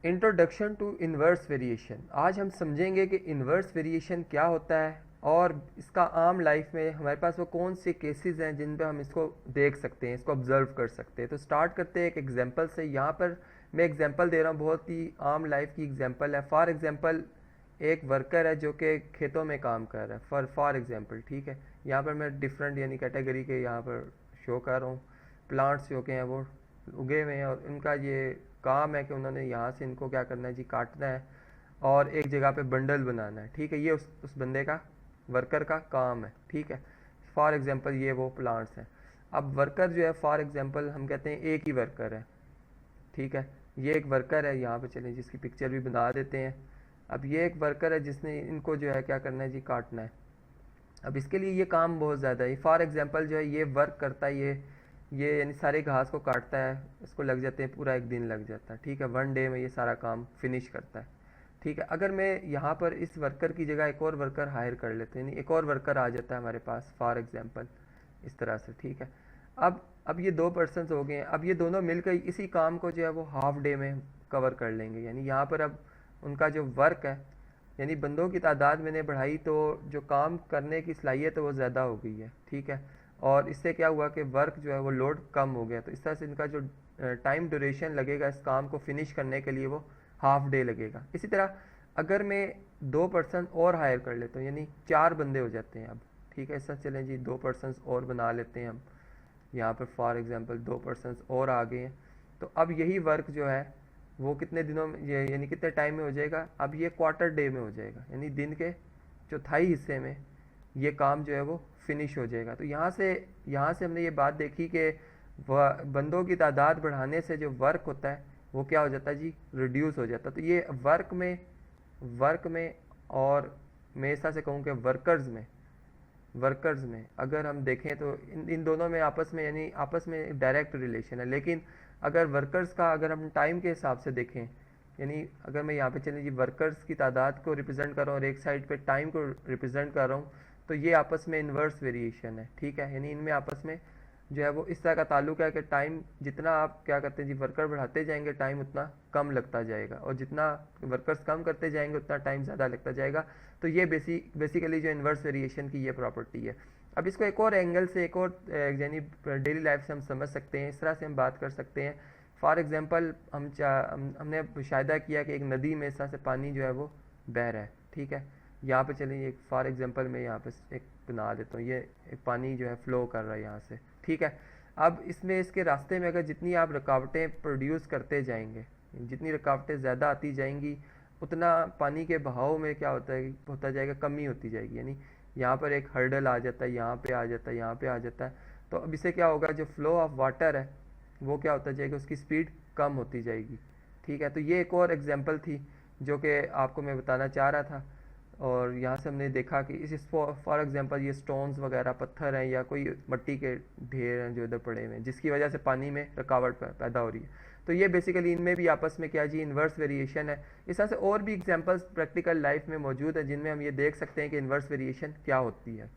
Introduction to inverse variation. आज हम समझेंगे कि इन्वर्स वेरिएशन क्या होता है और इसका आम लाइफ में हमारे पास वो कौन से केसेस हैं जिन पे हम इसको देख सकते हैं, इसको ऑब्जर्व कर सकते हैं। तो स्टार्ट करते हैं एक एग्जांपल से। यहाँ पर मैं एग्जांपल दे रहा हूँ, बहुत ही आम लाइफ की एग्जांपल है। फॉर एग्जांपल एक वर्कर है जो कि खेतों में काम कर रहा है, फॉर एग्जांपल, ठीक है। यहाँ पर मैं डिफरेंट यानी कैटेगरी के यहाँ पर शो कर रहा हूँ। प्लांट्स जो के हैं वो उगे हुए हैं और उनका ये काम है कि उन्होंने यहाँ से इनको क्या करना है जी, काटना है और एक जगह पे बंडल बनाना है, ठीक है। ये उस बंदे का, वर्कर का काम है, ठीक है। फॉर एग्जांपल ये वो प्लांट्स हैं। अब वर्कर जो है, फॉर एग्जांपल हम कहते हैं एक ही वर्कर है, ठीक है। ये एक वर्कर है, यहाँ पे चलें जिसकी पिक्चर भी बना देते हैं। अब ये एक वर्कर है जिसने इनको जो है क्या करना है जी, काटना है। अब इसके लिए ये काम बहुत ज़्यादा है। फॉर एग्जांपल जो है ये वर्क करता है, ये यानी सारे घास को काटता है, इसको लग जाते हैं पूरा एक दिन लग जाता है, ठीक है। वन डे में ये सारा काम फिनिश करता है, ठीक है। अगर मैं यहाँ पर इस वर्कर की जगह एक और वर्कर हायर कर लेते हैं, यानी एक और वर्कर आ जाता है हमारे पास, फॉर एग्जांपल इस तरह से, ठीक है। अब ये दो पर्सन हो गए हैं। अब ये दोनों मिलकर इसी काम को जो है वो हाफ डे में कवर कर लेंगे। यानी यहाँ पर अब उनका जो वर्क है, यानी बंदों की तादाद मैंने बढ़ाई तो जो काम करने की सलाहियत है वो ज़्यादा हो गई है, ठीक है। और इससे क्या हुआ कि वर्क जो है वो लोड कम हो गया। तो इस तरह से इनका जो टाइम ड्यूरेशन लगेगा इस काम को फिनिश करने के लिए वो हाफ डे लगेगा। इसी तरह अगर मैं दो पर्सन और हायर कर लेता हूँ, यानी चार बंदे हो जाते हैं अब, ठीक है। इस तरह चलें जी, दो पर्सन और बना लेते हैं हम। यहाँ पर फॉर एग्जांपल दो पर्सन और आ गए हैं। तो अब यही वर्क जो है वो कितने दिनों में, यानी कितने टाइम में हो जाएगा, अब ये क्वार्टर डे में हो जाएगा, यानी दिन के चौथाई हिस्से में ये काम जो है वो फिनिश हो जाएगा। तो यहाँ से हमने ये बात देखी कि बंदों की तादाद बढ़ाने से जो वर्क होता है वो क्या हो जाता है जी, रिड्यूस हो जाता है। तो ये वर्क में और मैं इस तरह से कहूँ कि वर्कर्स में अगर हम देखें तो इन दोनों में आपस में, यानी आपस में डायरेक्ट रिलेशन है। लेकिन अगर वर्कर्स का अगर हम टाइम के हिसाब से देखें, यानी अगर मैं यहाँ पे चलिए जी वर्कर्स की तादाद को रिप्रेजेंट कर रहा हूँ और एक साइड पे टाइम को रिप्रेजेंट कर रहा हूँ, तो ये आपस में इन्वर्स वेरिएशन है, ठीक है। यानी इनमें आपस में जो है वो इस तरह का ताल्लुक है कि टाइम जितना आप क्या करते हैं जी, वर्कर बढ़ाते जाएंगे टाइम उतना कम लगता जाएगा, और जितना वर्कर्स कम करते जाएंगे उतना टाइम ज़्यादा लगता जाएगा। तो ये बेसिकली जो इन्वर्स वेरिएशन की ये प्रॉपर्टी है। अब इसको एक और एंगल से, एक और यानी डेली लाइफ से हम समझ सकते हैं, इस तरह से हम बात कर सकते हैं। फॉर एग्जांपल हमने मुशाहिदा किया कि एक नदी में इस तरह से पानी जो है वो बह रहा है, ठीक है। यहाँ पे चलिए एक फॉर एग्जांपल मैं यहाँ पे एक बना देता हूँ, ये एक पानी जो है फ्लो कर रहा है यहाँ से, ठीक है। अब इसमें इसके रास्ते में अगर जितनी आप रुकावटें प्रोड्यूस करते जाएंगे, जितनी रुकावटें ज़्यादा आती जाएंगी, उतना पानी के बहाव में क्या होता जाएगा, कमी होती जाएगी। यानी यहाँ पर एक हर्डल आ जाता है, यहाँ पे आ जाता है, यहाँ पे आ जाता है। तो अब इससे क्या होगा, जो फ्लो ऑफ वाटर है वो क्या होता जाएगा, उसकी स्पीड कम होती जाएगी, ठीक है। तो ये एक और एग्जांपल थी जो कि आपको मैं बताना चाह रहा था। और यहाँ से हमने देखा कि इस फॉर एग्जांपल ये स्टोन्स वगैरह, पत्थर हैं या कोई मिट्टी के ढेर हैं जो इधर पड़े हुए हैं, जिसकी वजह से पानी में रुकावट पैदा हो रही है। तो ये बेसिकली इनमें भी आपस में क्या जी, इन्वर्स वेरिएशन है। इस तरह से और भी एग्जांपल्स प्रैक्टिकल लाइफ में मौजूद है जिनमें हम ये देख सकते हैं कि इन्वर्स वेरिएशन क्या होती है।